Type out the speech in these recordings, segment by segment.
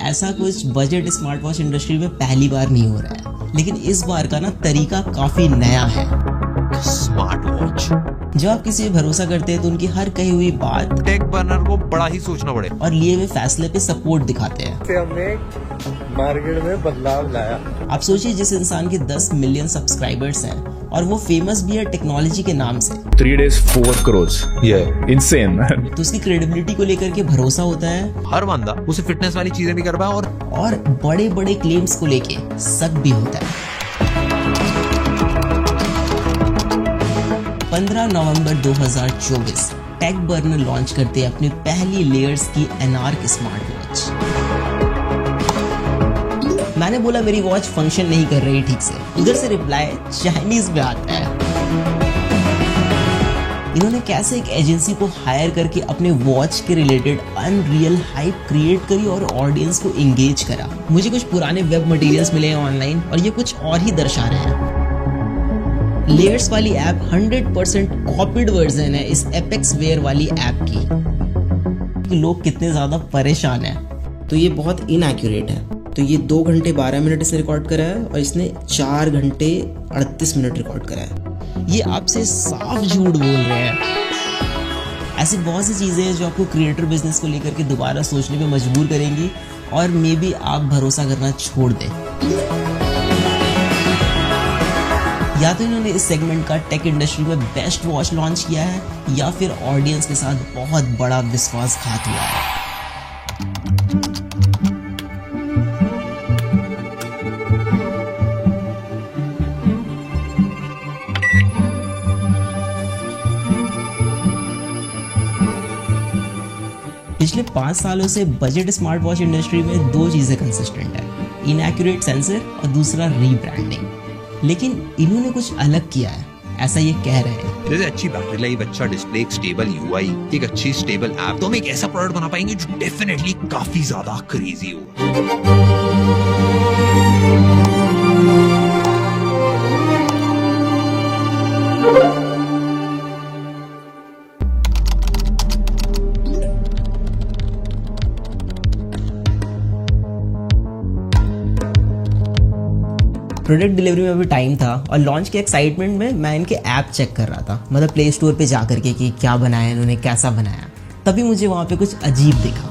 ऐसा कुछ budget smart watch industry में पहली बार नहीं हो रहा है, लेकिन इस बार का ना तरीका काफी नया है। Smart watch. जब आप किसी पे भरोसा करते हैं तो उनकी हर कही हुई बात टेक बर्नर को बड़ा ही सोचना पड़े और लिए हुए फैसले पे सपोर्ट दिखाते हैं। हमने मार्केट में बदलाव लाया। आप सोचिए, जिस इंसान के 10 मिलियन सब्सक्राइबर्स हैं और वो फेमस भी है टेक्नोलॉजी के नाम से, 3 days 4 crores, insane man। तो उसकी क्रेडिबिलिटी को लेकर के भरोसा होता है हर बंदा उसे फिटनेस वाली चीजें भी कर पाए और बड़े बड़े क्लेम्स को लेके शक भी होता है। 15 नवंबर 2024 टेक बर्नर लॉन्च करते हैं अपनी पहली लेयर्स की एनार्क स्मार्ट वॉच। मैंने बोला मेरी वॉच फंक्शन नहीं कर रही ठीक से, उधर से रिप्लाई चाइनीज में आता है। इन्होंने कैसे एक एजेंसी को हायर करके अपने वॉच के रिलेटेड अनरियल हाइप क्रिएट करी और ऑडियंस को एंगेज करा। मुझे कुछ पुराने वेब मटेरियल्स मिले हैं ऑनलाइन और ये कुछ और ही दर्शा रहे हैं। लेयर्स वाली ऐप 100% कॉपीड वर्जन है इस एपेक्स वेयर वाली ऐप की। लोग कितने ज्यादा परेशान हैं। तो ये बहुत इनएक्यूरेट है। तो ये 2 घंटे 12 मिनट इसने रिकॉर्ड करा है और इसने 4 घंटे 38 मिनट रिकॉर्ड करा है। ये आपसे साफ झूठ बोल रहे हैं। ऐसी बहुत सी चीजें हैं जो आपको क्रिएटर बिजनेस को लेकर के दोबारा सोचने पे मजबूर करेंगी और मे बी आप भरोसा करना छोड़ दें। या तो इन्होंने इस सेगमेंट का टेक इंडस्ट्री में बेस्ट वॉच लॉन्च किया है या फिर ऑडियंस के साथ बहुत बड़ा विश्वासघात हुआ है। पिछले 5 सालों से बजट स्मार्ट वॉच इंडस्ट्री में 2 चीजें कंसिस्टेंट है, इनएक्यूरेट सेंसर और दूसरा रीब्रांडिंग। लेकिन इन्होंने कुछ अलग किया है, ऐसा ये कह रहे हैं। जैसे अच्छी बैटरी लाइफ, अच्छा डिस्प्ले, एक स्टेबल यूआई, एक अच्छी स्टेबल ऐप, तो हम एक ऐसा प्रोडक्ट बना पाएंगे जो डेफिनेटली काफी ज्यादा क्रेजी हो। प्रोडक्ट डिलीवरी में भी टाइम था और लॉन्च के एक्साइटमेंट में मैं इनके ऐप चेक कर रहा था, मतलब प्ले स्टोर पे जा करके कि क्या बनाया इन्होंने, कैसा बनाया। तभी मुझे वहाँ पे कुछ अजीब दिखा।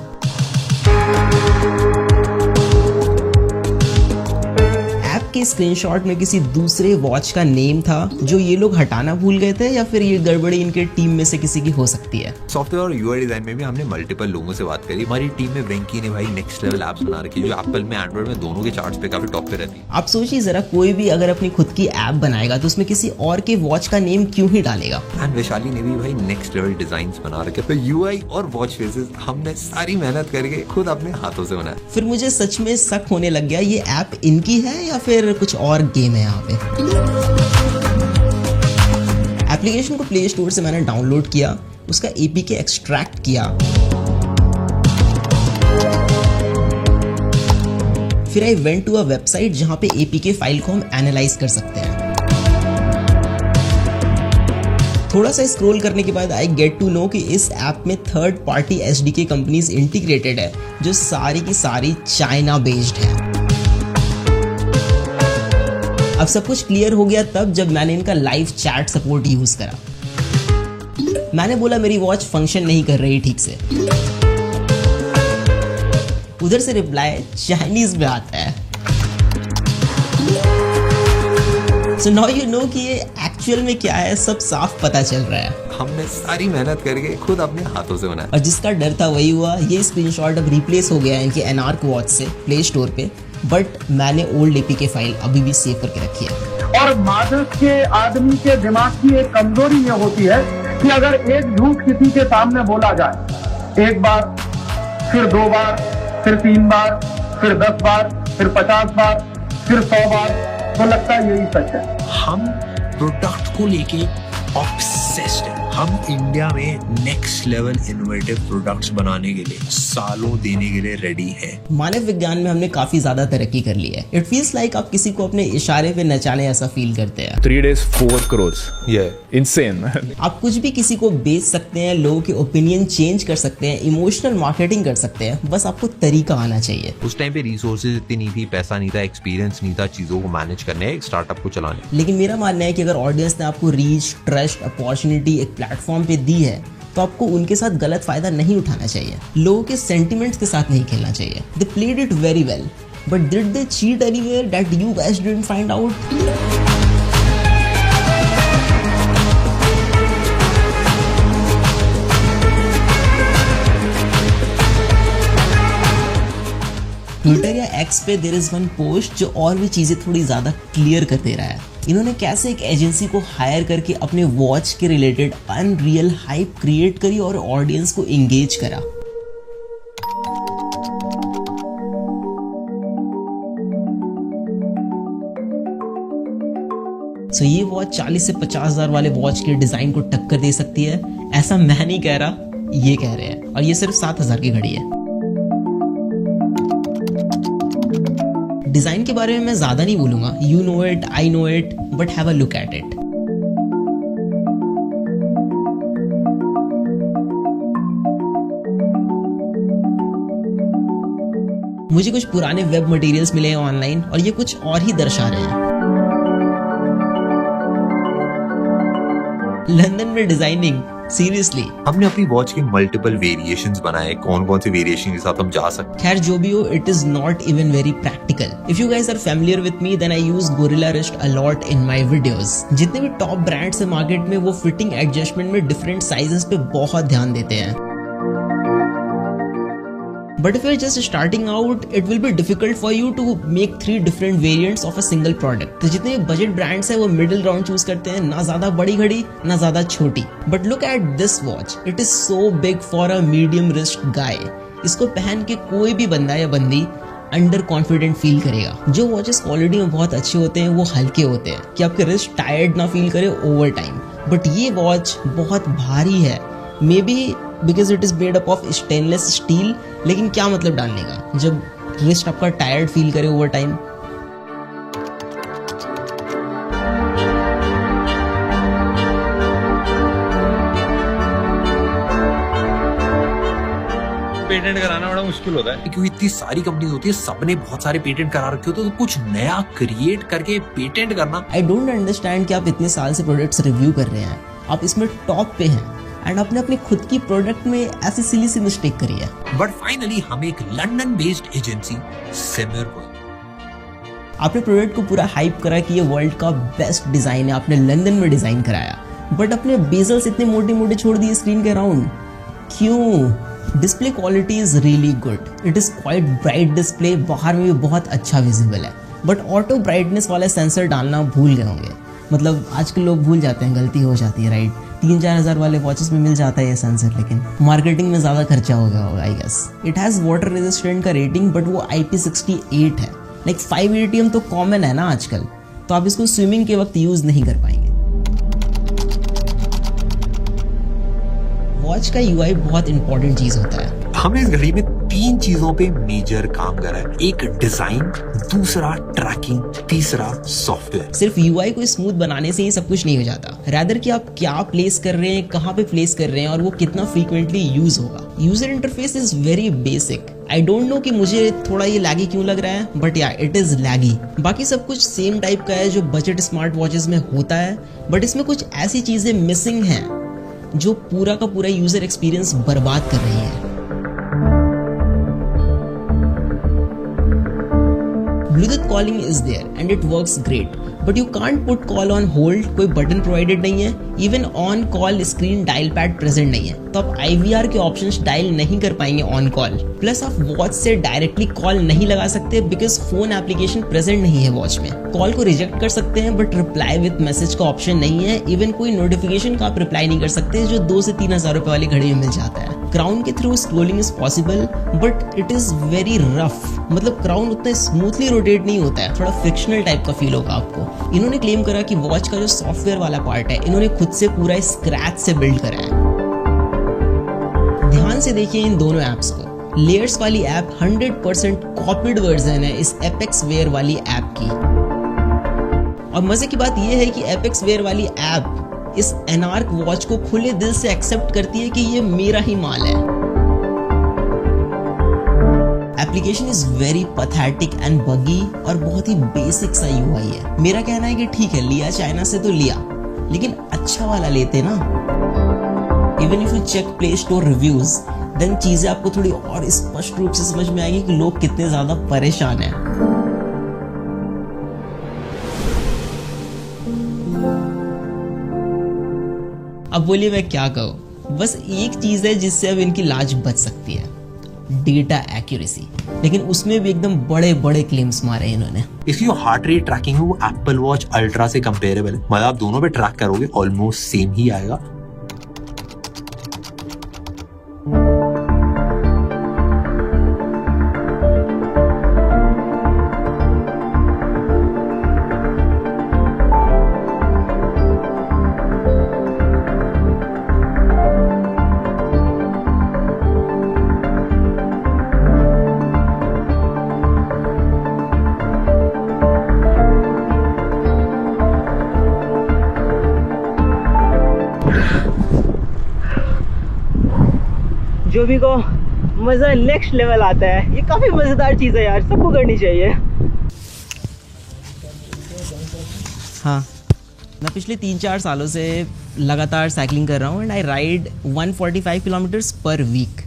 ऐप के स्क्रीनशॉट में किसी दूसरे वॉच का नेम था जो ये लोग हटाना भूल गए थे या फिर ये गड़बड़ी इनके टीम में से किसी की हो सकती है। सॉफ्टवेयर और यूआई डिजाइन में भी हमने मल्टीपल लोगों से बात करी। हमारी टीम में वेंकी ने भाई नेक्स्ट लेवल एप्स बना रखी है जो एप्पल में, एंड्रॉइड में, दोनों के चार्ट्स पे काफी टॉप पे रहती है। आप सोचिए जरा, कोई भी अगर अपनी खुद की ऐप बनाएगा तो उसमें किसी और के वॉच का नेम क्यों ही डालेगा। एंड वैशाली ने भी भाई नेक्स्ट लेवल डिजाइन्स बना रखे। तो यूआई और वॉच फेसेस हमने सारी मेहनत करके खुद अपने हाथों से बनाया। फिर मुझे सच में शक होने लग गया, ये ऐप इनकी है या फिर कुछ और गेम है यहाँ पे। एप्लीकेशन को प्ले स्टोर से मैंने डाउनलोड किया, उसका एपीके एक्सट्रैक्ट किया, फिर I went to a website जहां पे एपीके फाइल को हम एनालाइज कर सकते हैं। थोड़ा सा स्क्रॉल करने के बाद आई गेट टू नो कि इस ऐप में third party SDK companies integrated है जो सारी की सारी चाइना बेस्ड है। अब सब कुछ क्लियर हो गया तब जब मैंने इनका लाइव चैट सपोर्ट यूज करा। मैंने बोला मेरी वॉच फंक्शन नहीं कर रही ठीक से, उधर से रिप्लाई चाइनीज में आता है। So now you know कि ये एक्चुअल में क्या है, सब साफ पता चल रहा है। हमने सारी मेहनत करके खुद अपने हाथों से बनाया और जिसका डर था वही हुआ। ये स्क्रीनशॉट अब रिप्लेस हो गया है इनके एनार्क वॉच से प्ले स्टोर पे, बट मैंने ओल्ड एपीके फाइल अभी भी सेव करके रखी है। और मादक के आदमी के दिमाग की एक कमजोरी ये होती है कि अगर एक झूठ किसी के सामने बोला जाए, 1 बार, फिर 2 बार, फिर 3 बार, फिर 10 बार, फिर 50 बार, फिर 100 बार, तो लगता है यही सच है। हम प्रोडक्ट को लेके ऑब्सेस्ड हैं। हम इंडिया में नेक्स्ट लेवल इनोवेटिव प्रोडक्ट्स बनाने के लिए सालों देने के लिए रेडी हैं। मानव विज्ञान में हमने काफी ज्यादा तरक्की कर ली है। इट फील्स लाइक आप किसी को अपने इशारे पे नचाने ऐसा फील करते हैं। 3 days 4 crores. Yeah, insane. आप कुछ भी किसी को बेच सकते हैं, लोगों के ओपिनियन चेंज कर सकते हैं, इमोशनल मार्केटिंग कर सकते हैं, बस आपको तरीका आना चाहिए। उस टाइम पे रिसोर्सेज इतनी नहीं थी, पैसा नहीं था, एक्सपीरियंस नहीं था चीजों को मैनेज करने, एक स्टार्टअप को चलाने। लेकिन मेरा मानना है कि अगर ऑडियंस ने आपको रीच, ट्रस्ट, अपॉर्चुनिटी एक प्लेटफॉर्म पे दी है तो आपको उनके साथ गलत फायदा नहीं उठाना चाहिए, लोगों के सेंटिमेंट्स के साथ नहीं खेलना चाहिए। They played it very well, but did they cheat anywhere that you guys didn't find out? Twitter या एक्स पे देयर इज वन पोस्ट जो और भी चीजें थोड़ी ज्यादा क्लियर कर दे रहा है। इन्होंने कैसे एक एजेंसी को हायर करके अपने वॉच के रिलेटेड अनरियल हाइप क्रिएट करी और ऑडियंस को एंगेज करा। सो ये वॉच 40 से 50,000 वाले वॉच के डिजाइन को टक्कर दे सकती है, ऐसा मैं नहीं कह रहा, ये कह रहे हैं। और ये सिर्फ 7,000 की घड़ी है। डिजाइन के बारे में मैं ज्यादा नहीं बोलूंगा, you know it, I know it, but have a look at it. मुझे कुछ पुराने वेब मटेरियल्स मिले हैं ऑनलाइन और ये कुछ और ही दर्शा रहे हैं। लंदन में डिजाइनिंग, सीरियसली। हमने अपनी वॉच के मल्टीपल वेरिएशंस बनाए, कौन कौन से वेरिएशन के साथ हम जा सकते। खैर जो भी हो, it is not even very practical. If you guys are familiar with me, then I use gorilla wrist a lot in my videos. जितने भी टॉप ब्रांड्स है मार्केट में, वो फिटिंग एडजस्टमेंट में डिफरेंट साइजेस पे बहुत ध्यान देते हैं। But if you're just starting out, it will be difficult for you to make 3 different variants of a single product. तो जितने बजट ब्रांड्स हैं वो मिडिल राउंड चूज करते हैं, ना ज्यादा बड़ी घड़ी ना ज्यादा छोटी। But look at this watch, it is so big for a medium wrist guy. इसको पहन के कोई भी बंदा या बंदी अंडर कॉन्फिडेंट फील करेगा। जो वॉचेस क्वालिटी में बहुत अच्छे होते हैं वो हल्के होते हैं कि आपके रिस्ट टायर्ड ना फील करे ओवर टाइम। बट ये वॉच बहुत भारी है, may be because it is made up of stainless steel. लेकिन क्या मतलब डालने का जब रिस्ट आपका टायर्ड फील करे ओवर टाइम। पेटेंट कराना बड़ा मुश्किल होता है क्योंकि इतनी सारी कंपनीज होती है, सबने बहुत सारे पेटेंट करा रखे होते हैं, तो कुछ नया क्रिएट करके पेटेंट करना। आई डोंट अंडरस्टैंड कि आप इतने साल से प्रोडक्ट्स रिव्यू कर रहे हैं, आप इसमें टॉप पे हैं एंड आपने अपनी खुद की प्रोडक्ट में ऐसी सिली सी मिस्टेक करी है। बट फाइनली हम एक लंदन बेस्ड एजेंसी सिमिर को, आपने प्रोडक्ट को पूरा हाइप करा कि ये वर्ल्ड का बेस्ट डिजाइन है, आपने लंदन में डिजाइन कराया, बट अपने बेजल्स इतने मोटे मोटे छोड़ दिए स्क्रीन के अराउंड, क्यों? Display quality is really good, it is quite bright display, बाहर में भी बहुत अच्छा विजिबल है, बट ऑटो ब्राइटनेस वाला सेंसर डालना भूल गए होंगे। मतलब आजकल लोग भूल जाते हैं, गलती हो जाती है, राइट? 3-4 हज़ार वाले वॉचेस में मिल जाता है ये सेंसर, लेकिन मार्केटिंग में ज़्यादा खर्चा हो गया होगा I guess. It has water resistant का रेटिंग, बट वो IP68 है। लाइक 5 ATM तो कॉमन है ना आजकल, तो आप इसको स्विमिंग के वक्त यूज़ नहीं कर पाएंगे। वॉच का UI बहुत इंपॉर्टेंट चीज़ होता है। हमने इस घड़ी में 3 चीजों पे मेजर काम करा है, एक डिजाइन, दूसरा ट्रैकिंग, तीसरा सॉफ्टवेयर। सिर्फ UI को स्मूथ बनाने से ही सब कुछ नहीं हो जाता, रैदर कि आप क्या प्लेस कर रहे हैं, कहाँ पे प्लेस कर रहे हैं और वो कितना फ्रीक्वेंटली यूज होगा। User interface is very basic. I don't know कि मुझे थोड़ा ये लैगी क्यों लग रहा है, बट या इट इज लैगी। बाकी सब कुछ सेम टाइप का है जो बजट स्मार्ट वॉचेस में होता है, बट इसमें कुछ ऐसी चीजें मिसिंग हैं जो पूरा का पूरा यूजर एक्सपीरियंस बर्बाद कर रही है। Bluetooth calling is there and it works great, but you can't put call on hold, कोई बटन प्रोवाइडेड नहीं है, even on call screen dial pad present नहीं है, तो आप IVR के ऑप्शंस डायल नहीं कर पाएंगे ऑन कॉल। प्लस आप वॉच से डायरेक्टली कॉल नहीं लगा सकते बिकॉज फोन एप्लीकेशन प्रेजेंट नहीं है वॉच में। कॉल को रिजेक्ट कर सकते हैं बट रिप्लाई विद मैसेज का ऑप्शन नहीं है, इवन कोई नोटिफिकेशन का आप रिप्लाई नहीं कर सकते जो 2 से 3 हज़ार रुपए वाली घड़ी में मिल जाता है। क्राउन के through scrolling is possible but it is very rough. मतलब क्राउन उतना स्मूथली रोटेट नहीं होता है, थोड़ा फ्रिक्शनल टाइप का फील होगा आपको। इन्होंने क्लेम करा कि वॉच का जो सॉफ्टवेयर वाला पार्ट है इन्होंने खुद से पूरा स्क्रैच से बिल्ड करा है। ध्यान से देखिए इन दोनों ऐप्स को। लेयर्स वाली ऐप 100% कॉपीड वर्जन है इस एपेक्स वेयर वाली ऐप की। और मजे की बात यह है कि एपेक्स वेयर वाली ऐप इस एनार्क वॉच को खुले दिल से एक्सेप्ट करती है कि ये मेरा ही माल है। Application is very pathetic and बगी और बहुत ही बेसिक सा यूआई है। मेरा कहना है कि ठीक है, लिया चाइना से तो लिया, लेकिन अच्छा वाला लेते ना। Even if you check play store reviews then चीजें आपको थोड़ी और स्पष्ट रूप से समझ में आएगी कि लोग कितने ज्यादा परेशान हैं। अब बोलिए मैं क्या कहूँ, बस एक चीज है जिससे अब इनकी लाज बच सकती है, डेटा एक्यूरेसी। लेकिन उसमें भी एकदम बड़े बड़े क्लेम्स मारे इन्होंने। If your heart rate tracking है वो एप्पल वॉच अल्ट्रा से कंपेरेबल है, मतलब आप दोनों पे ट्रैक करोगे ऑलमोस्ट सेम ही आएगा। जो भी को मजा नेक्स्ट लेवल आता है, ये काफी मजेदार चीज है यार, सबको करनी चाहिए। हाँ, मैं पिछले 3-4 सालों से लगातार साइकिलिंग कर रहा हूँ and I ride 145 kilometres per week.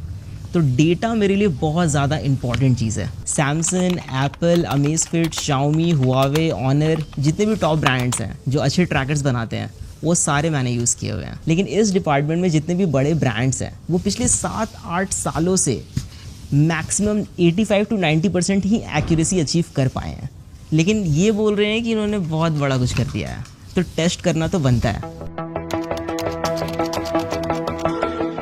तो डेटा मेरे लिए बहुत ज़्यादा इंपॉर्टेंट चीज़ है। Samsung, Apple, Amazfit, Xiaomi, Huawei, Honor, जितने भी टॉप ब्रांड्स हैं जो अच्छे ट्रैकर्स बनाते हैं वो सारे मैंने यूज़ किए हुए हैं। लेकिन इस डिपार्टमेंट में जितने भी बड़े ब्रांड्स हैं वो पिछले 7-8 सालों से maximum 85 to 90% he accuracy achieve कर पाए हैं। लेकिन ये बोल रहे हैं कि इन्होंने बहुत बड़ा कुछ कर दिया है, तो टेस्ट करना तो बनता है।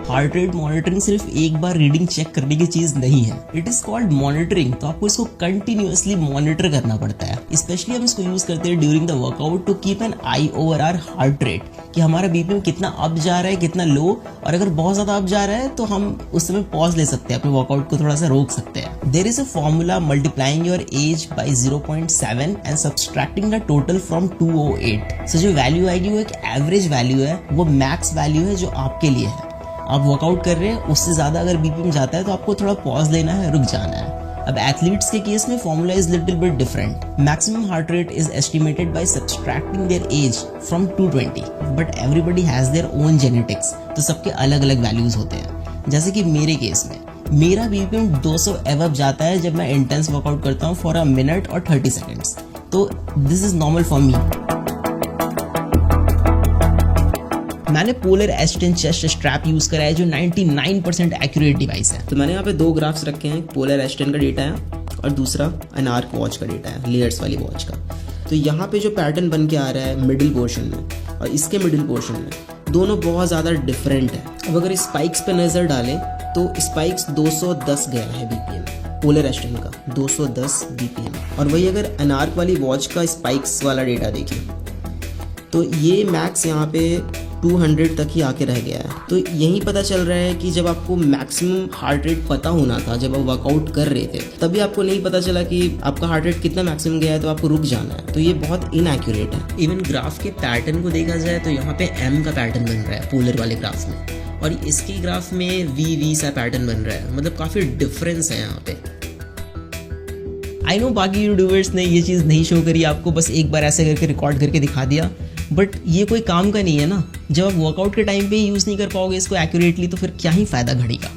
हार्ट रेट मॉनिटरिंग सिर्फ एक बार रीडिंग चेक करने की चीज नहीं है, इट इज कॉल्ड मॉनिटरिंग। तो आपको इसको कंटिन्यूअसली मॉनिटर करना पड़ता है। स्पेशली हम इसको यूज करते हैं during the workout to keep an eye over our heart rate, कि हमारा बीपीएम कितना अप जा रहा है, कितना लो, और अगर बहुत ज्यादा अप जा रहा है तो हम उस समय पॉज ले सकते हैं, अपने वर्कआउट को थोड़ा सा रोक सकते हैं। There is a formula multiplying your age by 0.7 and subtracting the total from 208। So जो वैल्यू आएगी वो एक एवरेज वैल्यू है, वो मैक्स वैल्यू है जो आपके लिए है। आप वर्कआउट कर रहे हैं, उससे ज्यादा अगर बीपीएम जाता है तो आपको थोड़ा पॉज लेना है, रुक जाना है। अब एथलीट्स के केस में formula is little bit different. Maximum heart rate is estimated by subtracting their age from 220, but everybody has their own genetics, तो सबके अलग अलग वैल्यूज होते हैं। जैसे कि मेरे केस में मेरा बीपीएम 200 एवब जाता है जब मैं इंटेंस वर्कआउट करता हूँ फॉर अ मिनट और 30 सेकेंड्स, तो this is normal for me. मैंने पोलर एस10 चेस्ट स्ट्रैप यूज करा है जो 99% एक्यूरेट डिवाइस है। तो मैंने यहाँ पे 2 ग्राफ्स रखे हैं, पोलर एस10 का डेटा है और दूसरा एनार्क वॉच का डेटा है, लेयर्स वाली वॉच का। तो यहाँ पे जो पैटर्न बन के आ रहा है मिडिल पोर्शन में और इसके मिडिल पोर्शन में, दोनों बहुत ज़्यादा डिफरेंट है। अब अगर स्पाइक्स पे नज़र डालें तो स्पाइक्स 210 गया है बीपीएम पोलर एस10 का, 210 बीपीएम। और वही अगर एनार्क वाली वॉच का स्पाइक्स वाला डेटा देखें तो ये मैक्स यहाँ पे 200 तक ही आके रह गया है। तो यही पता चल रहा है कि जब आपको मैक्सिमम हार्ट रेट पता होना था, जब आप वर्कआउट कर रहे थे, तभी आपको नहीं पता चला कि आपका हार्ट रेट कितना मैक्सिमम गया है, तो आपको रुक जाना है। तो ये बहुत इनएक्यूरेट है। इवन ग्राफ के पैटर्न को देखा जाए तो यहाँ पे एम का पैटर्न बन रहा है पोलर वाले ग्राफ में, और इसके ग्राफ में वी सा पैटर्न बन रहा है। मतलब काफ़ी डिफरेंस है यहाँ पे। आई नो बाकी यूट्यूबर्स ने ये चीज़ नहीं शो करी आपको, बस एक बार ऐसे करके रिकॉर्ड करके दिखा दिया, बट ये कोई काम का नहीं है ना। जब आप वर्कआउट के टाइम पे यूज़ नहीं कर पाओगे इसको एक्यूरेटली तो फिर क्या ही फायदा घड़ी का।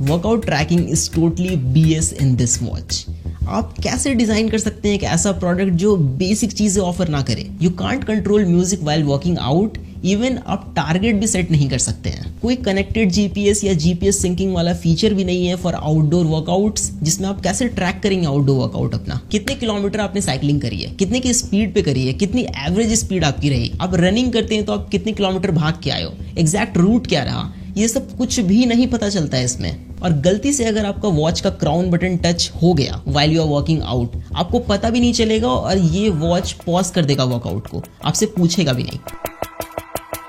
Workout tracking is totally BS in this watch. आप कैसे डिजाइन कर सकते हैं एक ऐसा प्रोडक्ट जो बेसिक चीजें ऑफर ना करे? You can't control music while working out, even आप टारगेट भी सेट नहीं कर सकते हैं। कोई कनेक्टेड GPS या GPS सिंकिंग वाला फीचर भी नहीं है फॉर आउटडोर वर्कआउट्स, जिसमें आप कैसे ट्रैक करेंगे आउटडोर वर्कआउट अपना। कितने किलोमीटर आपने साइकिलिंग करी है, कितने की स्पीड पे करी है, कितनी एवरेज स्पीड आपकी रही, आप रनिंग करते हैं तो आप कितने किलोमीटर भाग के आए हो, एग्जैक्ट रूट क्या रहा, ये सब कुछ भी नहीं पता चलता है इसमें। और गलती से अगर आपका वॉच का क्राउन बटन टच हो गया while you are working out, आपको पता भी नहीं चलेगा और ये वॉच पॉज कर देगा वर्कआउट को, आपसे पूछेगा भी नहीं।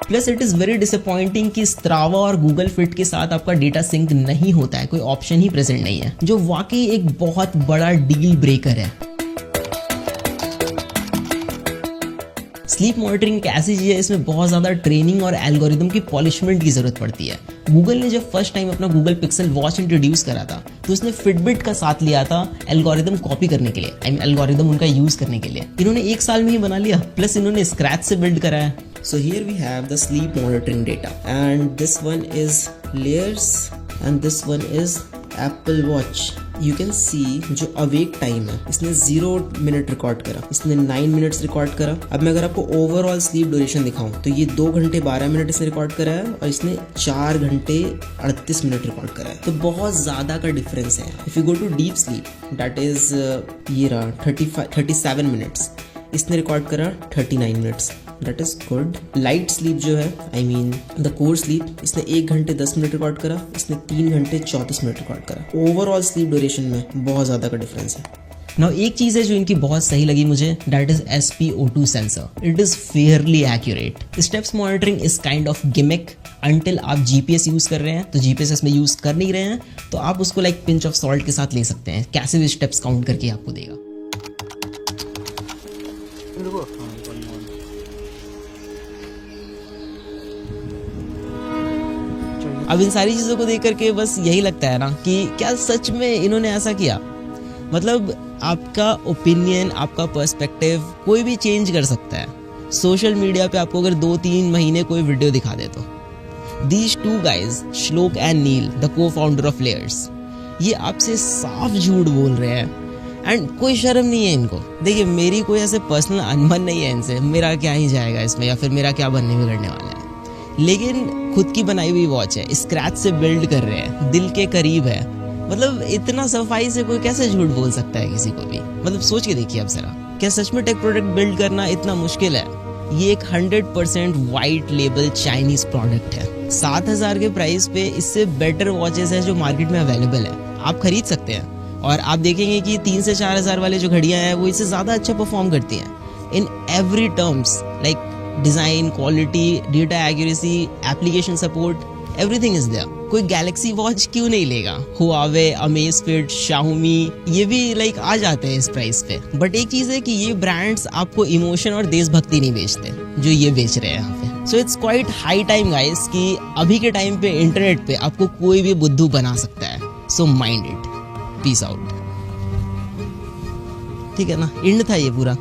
Plus it is very disappointing कि स्ट्रावा और गूगल फिट के साथ आपका डेटा सिंक नहीं होता है, कोई ऑप्शन ही प्रेजेंट नहीं है, जो वाकई एक बहुत बड़ा डील ब्रेकर है। स्लीप मॉनिटरिंग एक ऐसी चीज़ है, इसमें बहुत ज़्यादा ट्रेनिंग और एल्गोरिदम की पॉलिशमेंट की ज़रूरत पड़ती है। गूगल ने जब फर्स्ट टाइम अपना गूगल पिक्सल वॉच इंट्रोड्यूस करा था तो उसने फिटबिट का साथ लिया था एल्गोरिदम कॉपी करने के लिए, एल्गोरिदम उनका यूज़ करने के लिए। इन्होंने 1 साल में ही बना लिया, प्लस इन्होंने स्क्रैच से बिल्ड करा है। So here we have the sleep monitoring data, and this one is layers and this one is Apple Watch. You can see जो अवेक टाइम है इसने 0 मिनट रिकॉर्ड करा, इसने 9 मिनट्स रिकॉर्ड करा। अब मैं अगर आपको ओवरऑल स्लीप ड्यूरेशन दिखाऊं तो ये 2 घंटे 12 मिनट इसने रिकॉर्ड करा है और इसने 4 घंटे 38 मिनट रिकॉर्ड करा है, तो बहुत ज़्यादा का डिफरेंस है। If you go to deep sleep that is ये रहा 37 मिनट्स, इसने रिकॉर्ड करा 39 minutes, that is good. Light sleep जो है I mean the core sleep, इसने 1 घंटे 10 मिनट रिकॉर्ड करा, इसने 3 घंटे 34 मिनट रिकॉर्ड करा। ओवरऑल स्लीप ड्यूरेशन में बहुत ज़्यादा का डिफरेंस है। नाउ एक चीज़ है जो इनकी बहुत सही लगी मुझे, that is SpO2 sensor. It is Fairlie accurate. Steps monitoring is kind of gimmick until आप GPS यूज़ कर रहे हैं, तो GPS इसमें यूज़ कर नहीं रहे हैं तो आप उसको लाइक पिंच ऑफ सॉल्ट के साथ ले सकते हैं, कैसे भी स्टेप्स काउंट करके आपको देगा। अब इन सारी चीज़ों को देख करके बस यही लगता है ना कि क्या सच में इन्होंने ऐसा किया। मतलब आपका ओपिनियन, आपका पर्सपेक्टिव कोई भी चेंज कर सकता है। सोशल मीडिया पे आपको अगर 2-3 महीने कोई वीडियो दिखा दे तो these 2 guys Shlok and Neil the cofounder of Layers, ये आपसे साफ झूठ बोल रहे हैं एंड कोई शर्म नहीं है इनको। देखिए मेरी कोई ऐसे पर्सनल अनबन नहीं है इनसे, मेरा क्या ही जाएगा इसमें या फिर मेरा क्या बनने बिगड़ने वाला है, लेकिन खुद की बनाई हुई वॉच है, स्क्रैच से बिल्ड कर रहे हैं, दिल के करीब है। मतलब इतना सफाई से कोई कैसे झूठ बोल सकता है किसी को भी। मतलब सोच के देखिए अब जरा, क्या सच में टेक प्रोडक्ट बिल्ड करना इतना मुश्किल है? ये एक 100% वाइट लेबल चाइनीज प्रोडक्ट है। 7,000 के प्राइस पे इससे बेटर वॉचेस है जो मार्केट में अवेलेबल है, आप खरीद सकते हैं। और आप देखेंगे कि 3 से 4,000 वाले जो घड़ियां हैं वो इससे ज़्यादा अच्छा परफॉर्म करती हैं in every terms, like design, quality, data accuracy, application support, everything is there. कोई गैलेक्सी वॉच क्यों नहीं लेगा? हुआवे, अमेज़फिट, शाओमी, ये भी लाइक आ जाते हैं इस प्राइस पे। बट एक चीज़ है कि ये ब्रांड्स आपको इमोशन और देशभक्ति नहीं बेचते जो ये बेच रहे हैं यहाँ पे। So it's quite high time guys कि अभी के टाइम पे इंटरनेट पे आपको कोई भी बुद्धू बना सकता है। So mind it. Peace out. ठीक है ना, एंड था ये पूरा।